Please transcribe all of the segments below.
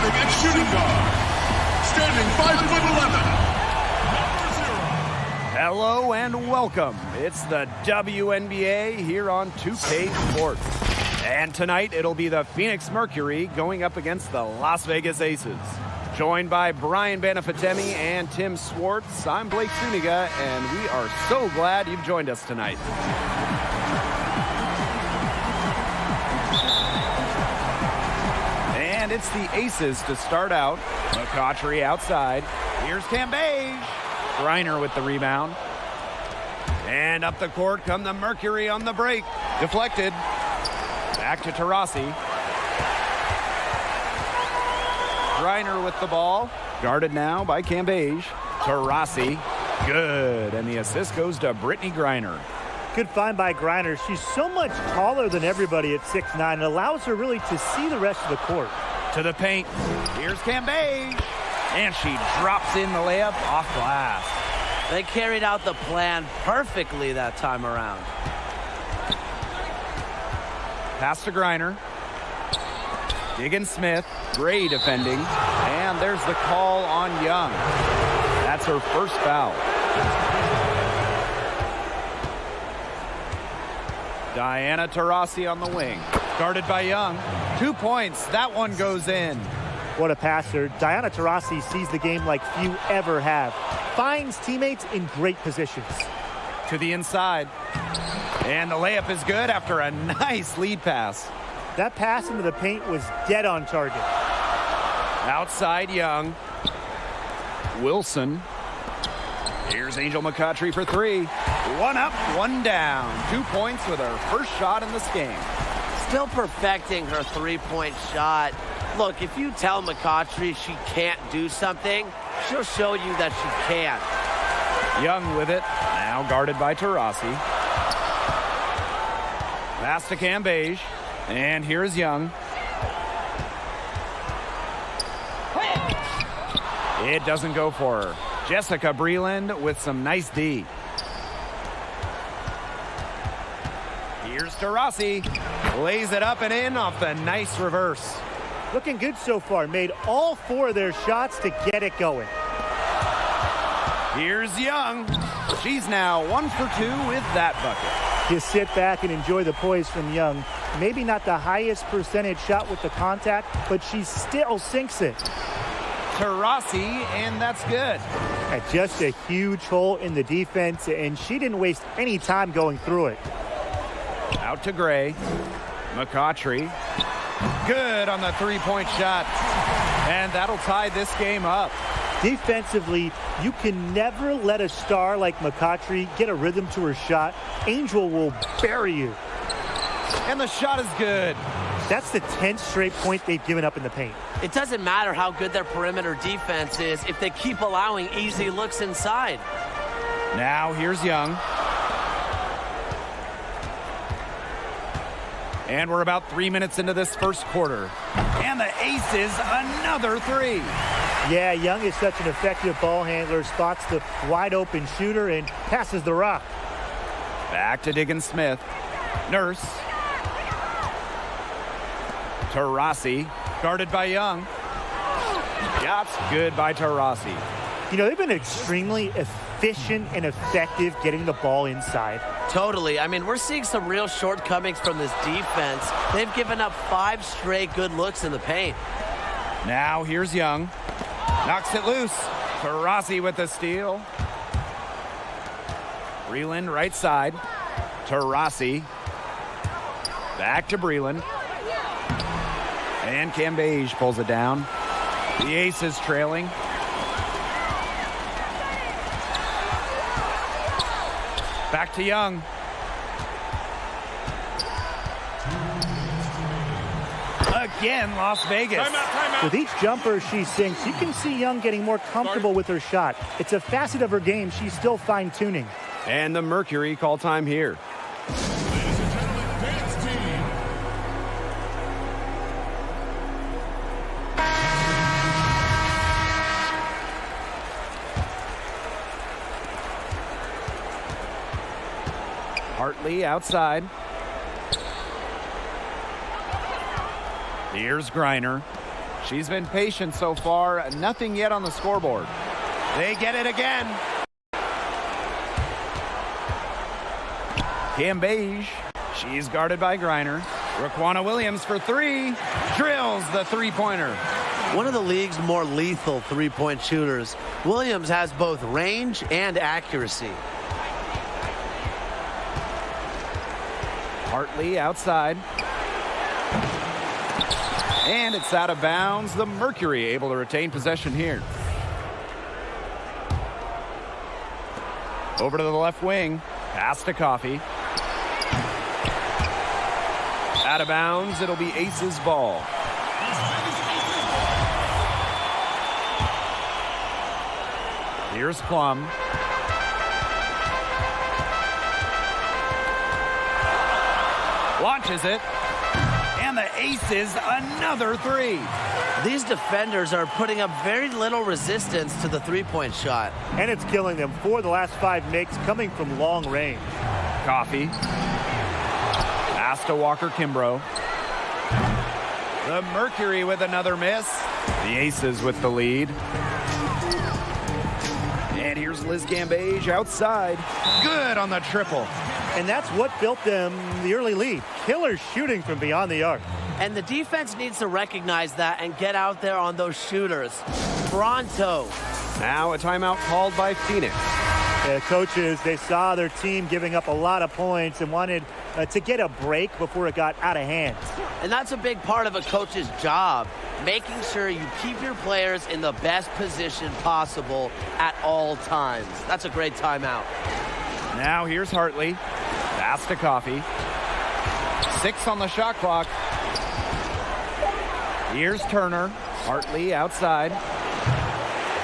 Starting at shooting guard, standing 5'11". Hello and welcome. It's the WNBA here on 2K Sports. And tonight it'll be the Phoenix Mercury going up against the Las Vegas Aces. Joined by Brian Banafitemi and Tim Swartz, I'm Blake Suniga, and we are so glad you've joined us tonight. And it's the Aces to start out. McCautry outside. Here's Cambage. Griner with the rebound. And up the court come the Mercury on the break. Deflected. Back to Taurasi. Griner with the ball. Guarded now by Cambage. Taurasi. Good. And the assist goes to Brittany Griner. Good find by Griner. She's so much taller than everybody at 6'9". It allows her really to see the rest of the court. To the paint. Here's Cambage. And she drops in the layup off glass. They carried out the plan perfectly that time around. Pass to Griner. Diggin Smith. Gray defending. And there's the call on Young. That's her first foul. Diana Taurasi on the wing. Guarded by Young. 2 points. That one goes in. What a passer. Diana Taurasi sees the game like few ever have. Finds teammates in great positions. To the inside. And the layup is good after a nice lead pass. That pass into the paint was dead on target. Outside Young. Wilson. Here's Angel McCautry for three. One up, one down. 2 points with her first shot in this game. Still perfecting her three-point shot. Look, if you tell McCautry she can't do something, she'll show you that she can. Young with it. Now guarded by Taurasi. Pass to Cambage. And here's Young. It doesn't go for her. Jessica Breland with some nice D. Here's Taurasi. Lays it up and in off the nice reverse. Looking good so far. Made all four of their shots to get it going. Here's Young. She's now 1 for 2 with that bucket. Just sit back and enjoy the poise from Young. Maybe not the highest percentage shot with the contact, but she still sinks it. Taurasi, and that's good. Just a huge hole in the defense, and she didn't waste any time going through it. Out to Gray. McCautry. Good on the three-point shot. And that'll tie this game up. Defensively, you can never let a star like McCautry get a rhythm to her shot. Angel will bury you. And the shot is good. That's the 10th straight point they've given up in the paint. It doesn't matter how good their perimeter defense is if they keep allowing easy looks inside. Now here's Young. And we're about 3 minutes into this first quarter. And the Aces, another three. Yeah, Young is such an effective ball handler. Spots the wide open shooter and passes the rock. Back to Diggin Smith. Nurse. Taurasi, guarded by Young. Shots good by Taurasi. You know, they've been extremely efficient and effective getting the ball inside. Totally. I mean, we're seeing some real shortcomings from this defense. They've given up 5 straight good looks in the paint. Now here's Young. Knocks it loose. Taurasi with the steal. Breland right side. Taurasi. Back to Breland. And Cambage pulls it down. The Aces trailing. Back to Young. Again, Las Vegas. Timeout. With each jumper she sinks, you can see Young getting more comfortable with her shot. It's a facet of her game she's still fine-tuning. And the Mercury call time here. Ladies and gentlemen, dance team. Hartley outside. Here's Griner. She's been patient so far. Nothing yet on the scoreboard. They get it again. Beige. She's guarded by Griner. Raquana Williams for three. Drills the three-pointer. One of the league's more lethal three-point shooters. Williams has both range and accuracy. Hartley outside. And it's out of bounds. The Mercury able to retain possession here. Over to the left wing. Pass to Coffey. Out of bounds. It'll be Aces ball. Here's Plum. Launches it. And the Aces another three. These defenders are putting up very little resistance to the three-point shot. And it's killing them. 4 of the last 5 makes coming from long range. Coffey. Pass to Walker Kimbrough. The Mercury with another miss. The Aces with the lead. And here's Liz Gambage outside. Good on the triple. And that's what built them the early lead. Killer shooting from beyond the arc. And the defense needs to recognize that and get out there on those shooters. Pronto. Now a timeout called by Phoenix. The coaches, they saw their team giving up a lot of points and wanted to get a break before it got out of hand. And that's a big part of a coach's job, making sure you keep your players in the best position possible at all times. That's a great timeout. Now here's Hartley. Pass to Coffey. 6 on the shot clock. Here's Turner. Hartley outside.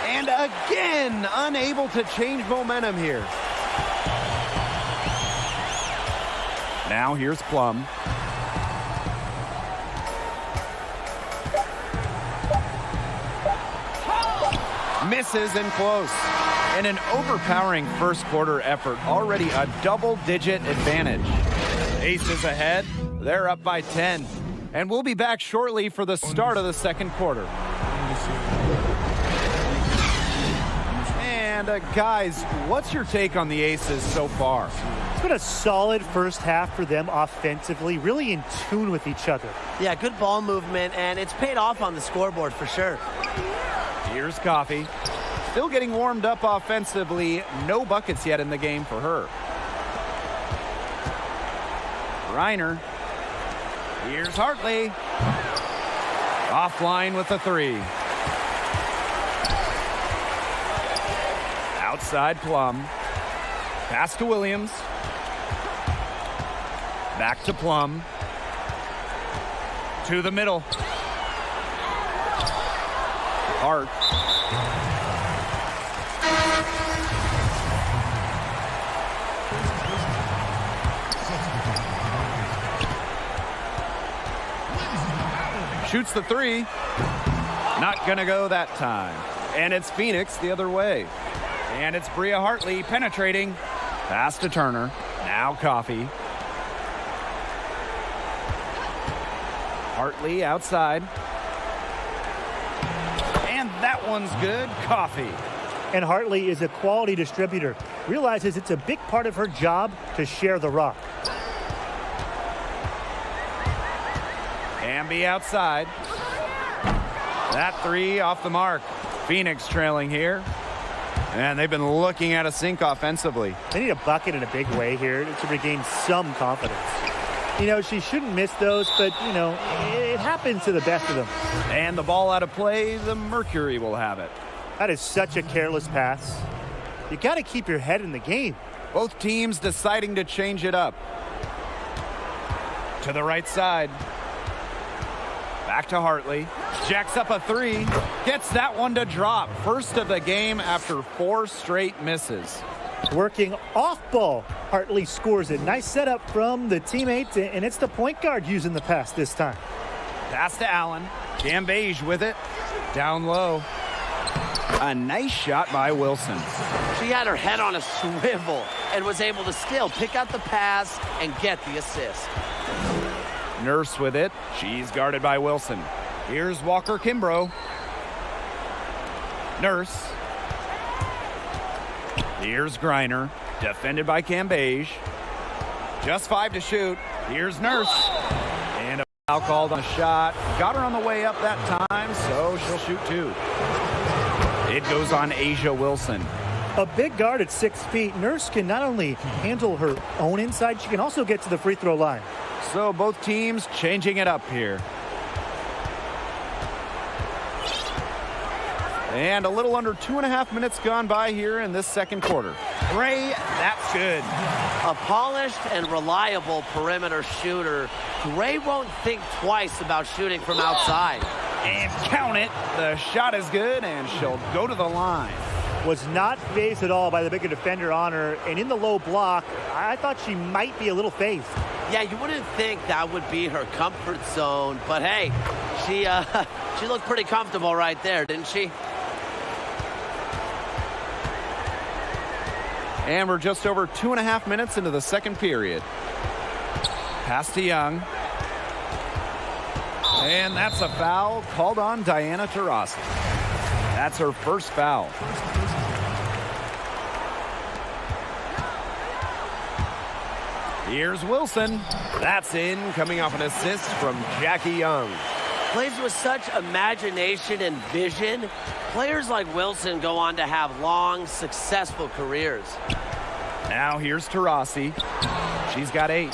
And again, unable to change momentum here. Now here's Plum. Misses and close. And an overpowering first quarter effort. Already a double-digit advantage. Aces ahead. They're up by 10. And we'll be back shortly for the start of the second quarter. And guys, what's your take on the Aces so far? It's been a solid first half for them offensively, really in tune with each other. Yeah, good ball movement, and it's paid off on the scoreboard for sure. Here's Coffey. Still getting warmed up offensively. No buckets yet in the game for her. Reiner. Here's Hartley. Offline with the three. Outside Plum. Pass to Williams. Back to Plum. To the middle. Hart. Shoots the three. Not gonna go that time. And it's Phoenix the other way. And it's Bria Hartley penetrating. Pass to Turner. Now Coffey. Hartley outside. And that one's good. Coffey. And Hartley is a quality distributor. Realizes it's a big part of her job to share the rock. Amby outside. That three off the mark. Phoenix trailing here. And they've been looking at a sink offensively. They need a bucket in a big way here to regain some confidence. You know, she shouldn't miss those, but, you know, it happens to the best of them. And the ball out of play, the Mercury will have it. That is such a careless pass. You got to keep your head in the game. Both teams deciding to change it up. To the right side. Back to Hartley. Jacks up a three. Gets that one to drop. First of the game after 4 straight misses. Working off ball. Hartley scores it. Nice setup from the teammate, and it's the point guard using the pass this time. Pass to Allen. Gambage with it. Down low. A nice shot by Wilson. She had her head on a swivel and was able to still pick out the pass and get the assist. Nurse with it. She's guarded by Wilson. Here's Walker Kimbrough. Nurse. Here's Griner. Defended by Cambage. Just 5 to shoot. Here's Nurse. And a foul called on a shot. Got her on the way up that time, so she'll shoot 2. It goes on Asia Wilson. A big guard at 6 feet, Nurse can not only handle her own inside, she can also get to the free throw line. So both teams changing it up here. And a little under 2.5 minutes gone by here in this second quarter. Gray, that's good. A polished and reliable perimeter shooter. Gray won't think twice about shooting from outside. And count it. The shot is good, and she'll go to the line. Was not phased at all by the bigger defender on her. And in the low block, I thought she might be a little phased. Yeah, you wouldn't think that would be her comfort zone. But hey, she looked pretty comfortable right there, didn't she? And we're just over 2.5 minutes into the second period. Pass to Young. And that's a foul called on Diana Taurasi. That's her first foul. Here's Wilson. That's in, coming off an assist from Jackie Young. Plays with such imagination and vision. Players like Wilson go on to have long, successful careers. Now here's Taurasi. She's got 8.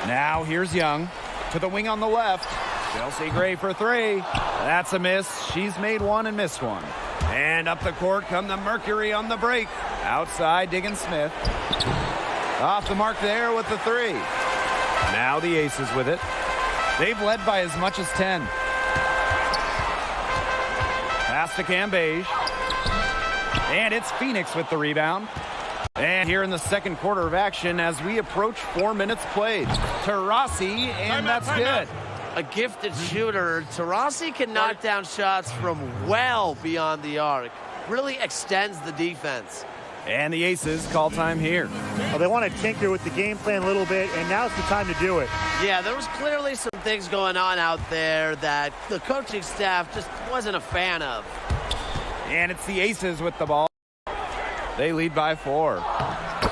Now here's Young to the wing on the left. Chelsea Gray for 3. That's a miss. She's made 1 and missed 1. And up the court come the Mercury on the break. Outside, Diggin Smith. Off the mark there with the 3. Now the Aces with it. They've led by as much as 10. Pass to Cambage. And it's Phoenix with the rebound. And here in the second quarter of action as we approach 4 minutes played. Taurasi, and that's good. A gifted shooter. Taurasi can knock down shots from well beyond the arc. Really extends the defense. And the Aces call time here. Well, they want to tinker with the game plan a little bit, and now's the time to do it. Yeah, there was clearly some things going on out there that the coaching staff just wasn't a fan of. And it's the Aces with the ball. They lead by 4.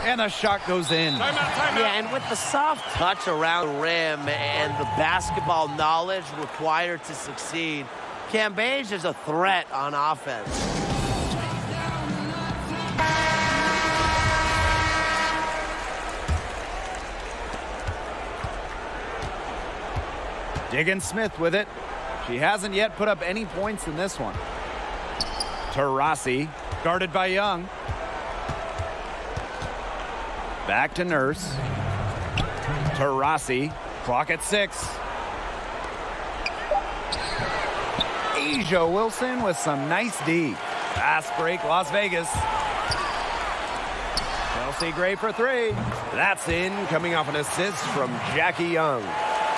And the shot goes in. Yeah, and with the soft touch around the rim and the basketball knowledge required to succeed, Cambage is a threat on offense. Diggin Smith with it. She hasn't yet put up any points in this one. Taurasi, guarded by Young. Back to Nurse. Taurasi, clock at 6. Asia Wilson with some nice D. Fast break, Las Vegas. Chelsea Gray for 3. That's in, coming off an assist from Jackie Young.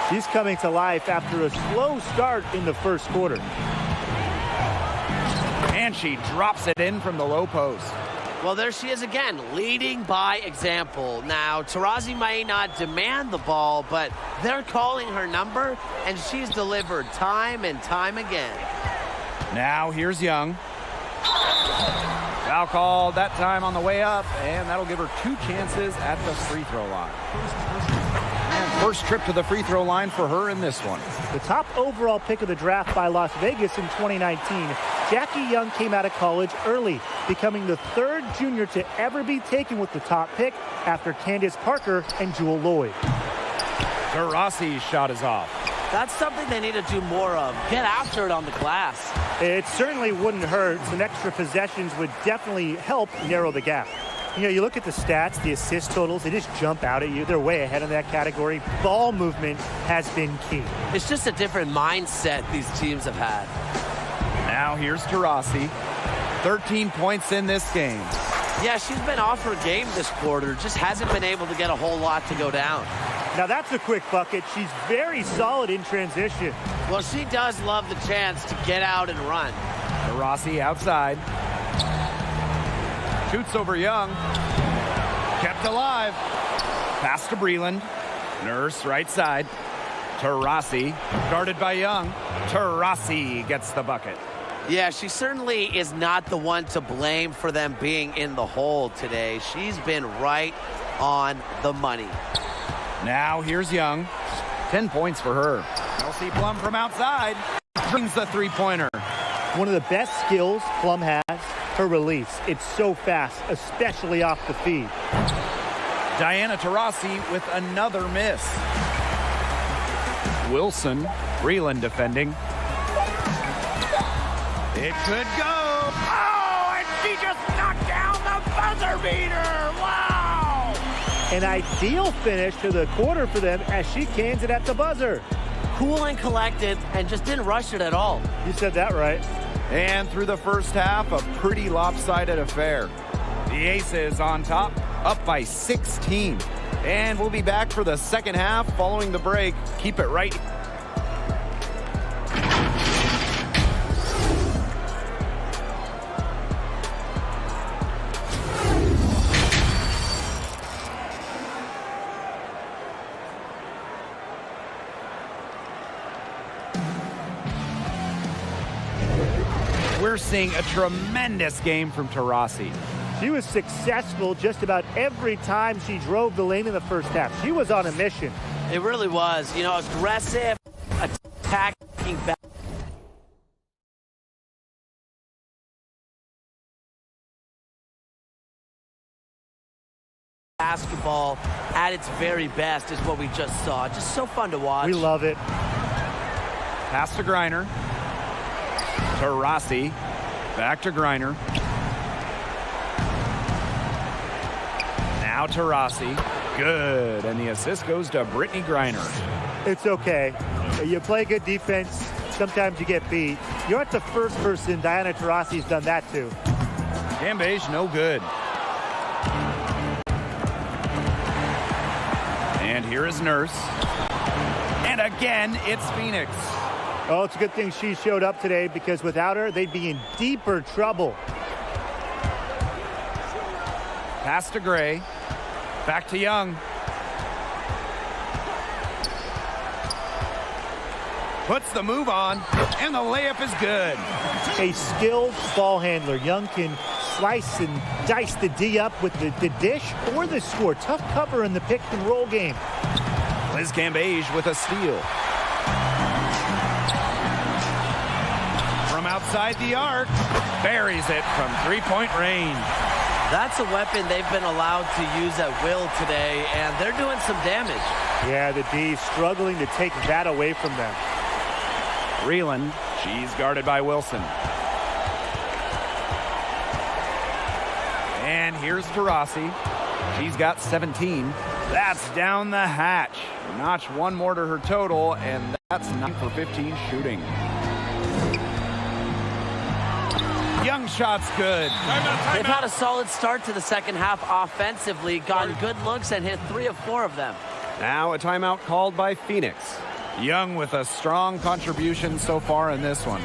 She's coming to life after a slow start in the first quarter. And she drops it in from the low post. Well, there she is again, leading by example. Now, Taurasi may not demand the ball, but they're calling her number, and she's delivered time and time again. Now here's Young. Foul called that time on the way up, and that'll give her 2 chances at the free throw line. And first trip to the free throw line for her in this one. The top overall pick of the draft by Las Vegas in 2019, Jackie Young came out of college early, becoming the 3rd junior to ever be taken with the top pick after Candace Parker and Jewel Lloyd. Taurasi's shot is off. That's something they need to do more of. Get after it on the glass. It certainly wouldn't hurt. Some extra possessions would definitely help narrow the gap. You know, you look at the stats, the assist totals, they just jump out at you. They're way ahead in that category. Ball movement has been key. It's just a different mindset these teams have had. Now here's Taurasi. 13 points in this game. Yeah, she's been off her game this quarter. Just hasn't been able to get a whole lot to go down. Now that's a quick bucket. She's very solid in transition. Well, she does love the chance to get out and run. Taurasi outside. Shoots over Young. Kept alive. Pass to Breland. Nurse right side. Taurasi, guarded by Young. Taurasi gets the bucket. Yeah, she certainly is not the one to blame for them being in the hole today. She's been right on the money. Now here's Young. 10 points for her. Kelsey Plum from outside brings the three-pointer. One of the best skills Plum has, her release. It's so fast, especially off the feed. Diana Taurasi with another miss. Wilson, Breland defending. It could go. Oh, and she just knocked down the buzzer beater. Wow. An ideal finish to the quarter for them as she cans it at the buzzer. Cool and collected and just didn't rush it at all. You said that right. And through the first half, a pretty lopsided affair. The Aces on top, up by 16. And we'll be back for the second half following the break. Keep it right. We're seeing a tremendous game from Taurasi. She was successful just about every time she drove the lane in the first half. She was on a mission. It really was. You know, aggressive, attacking back. Basketball at its very best is what we just saw. Just so fun to watch. We love it. Pass to Griner. Taurasi. Back to Griner. Now Taurasi. Good. And the assist goes to Brittany Griner. It's okay. You play good defense. Sometimes you get beat. You're not the first person Diana Taurasi's done that to. Cambage, no good. And here is Nurse. And again, it's Phoenix. Oh, it's a good thing she showed up today because without her, they'd be in deeper trouble. Pass to Gray. Back to Young. Puts the move on, and the layup is good. A skilled ball handler. Young can slice and dice the D up with the dish or the score. Tough cover in the pick and roll game. Liz Cambage with a steal. From outside the arc, buries it from three-point range. That's a weapon they've been allowed to use at will today, and they're doing some damage. Yeah, the D struggling to take that away from them. Breland, she's guarded by Wilson. And here's Taurasi. She's got 17. That's down the hatch. Notch one more to her total, and that's 9 for 15 shooting. Young shot's good. They've had a solid start to the second half offensively, gotten good looks and hit 3 of 4 of them. Now a timeout called by Phoenix. Young with a strong contribution so far in this one.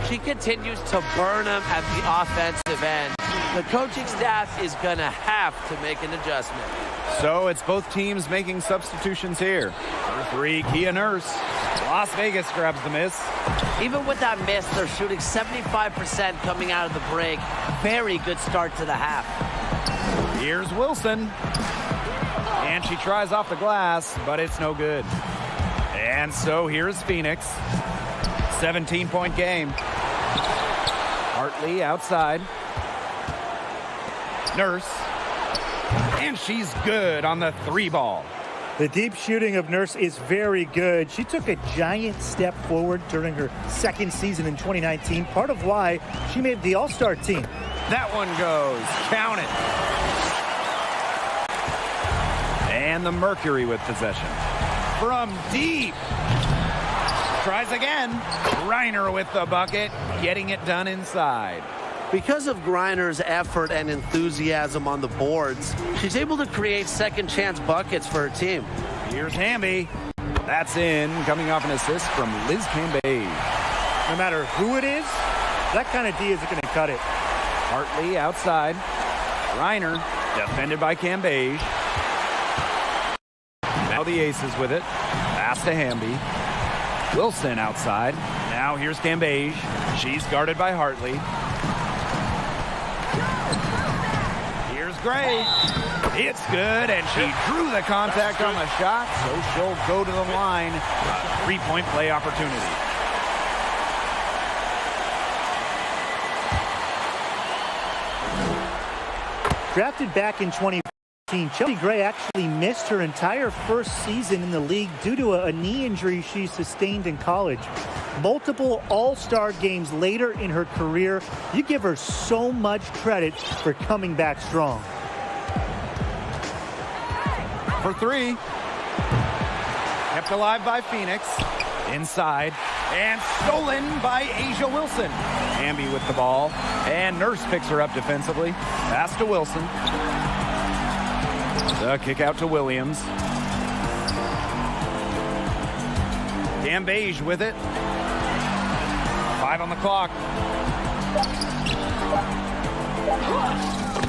She continues to burn them at the offensive end. The coaching staff is going to have to make an adjustment. So it's both teams making substitutions here. For 3, Kia Nurse. Las Vegas grabs the miss. Even with that miss, they're shooting 75% coming out of the break. Very good start to the half. Here's Wilson. And she tries off the glass, but it's no good. And so here's Phoenix. 17-point game. Hartley outside. Nurse. And she's good on the 3 ball. The deep shooting of Nurse is very good. She took a giant step forward during her second season in 2019, part of why she made the All-Star team. That one goes. Count it. And the Mercury with possession. From deep. Tries again. Griner with the bucket, getting it done inside. Because of Griner's effort and enthusiasm on the boards, she's able to create second chance buckets for her team. Here's Hamby. That's in, coming off an assist from Liz Cambage. No matter who it is, that kind of D isn't going to cut it. Hartley outside. Griner defended by Cambage. Now the Aces with it. Pass to Hamby. Wilson outside. Now here's Cambage. She's guarded by Hartley. Here's Gray. It's good, and she drew the contact on the shot, so she'll go to the line. A three-point play opportunity. Drafted back in 2014, Chelsea Gray actually missed her entire first season in the league due to a knee injury she sustained in college. Multiple all-star games later in her career, you give her so much credit for coming back strong. For three. Kept alive by Phoenix. Inside. And stolen by Asia Wilson. Hamby with the ball. And Nurse picks her up defensively. Pass to Wilson. The kick out to Williams. Cambage with it. 5 on the clock.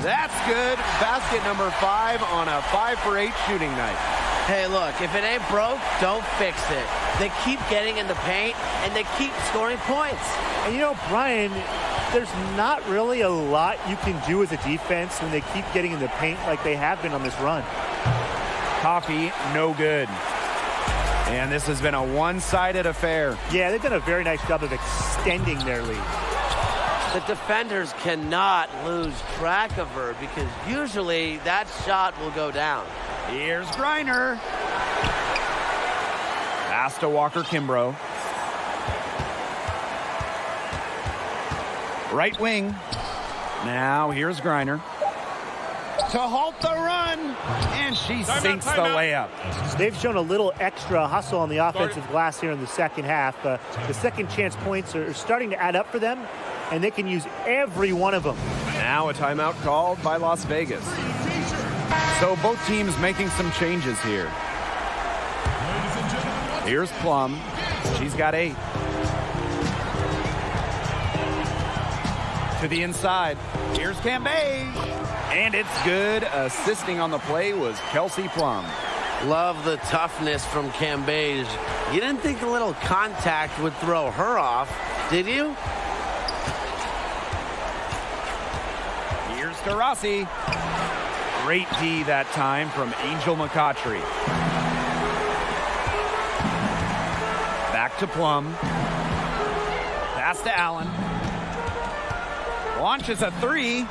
That's good. Basket number 5 on a 5 for 8 shooting night. Hey, look, if it ain't broke, don't fix it. They keep getting in the paint, and they keep scoring points. And you know, Brian, there's not really a lot you can do as a defense when they keep getting in the paint like they have been on this run. Coffee, no good. And this has been a one-sided affair. Yeah, they've done a very nice job of extending their lead. The defenders cannot lose track of her because usually that shot will go down. Here's Griner. Pass to Walker Kimbrough. Right wing. Now here's Griner. To halt the run. And she sinks the layup. They've shown a little extra hustle on the offensive glass here in the second half. The second chance points are starting to add up for them, and they can use every one of them. Now a timeout called by Las Vegas. So both teams making some changes here. Here's Plum. She's got 8. To the inside. Here's Cambage. And it's good. Assisting on the play was Kelsey Plum. Love the toughness from Cambage. You didn't think a little contact would throw her off, did you? Here's to Rossi. Great D that time from Angel McCautry. Back to Plum. Pass to Allen. Launches a 3.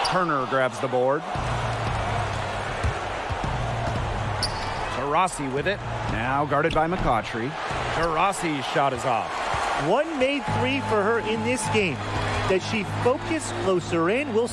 Turner grabs the board. Rossi with it. Now guarded by McCautry. Rossi's shot is off. One made 3 for her in this game. Does she focus closer in? We'll see.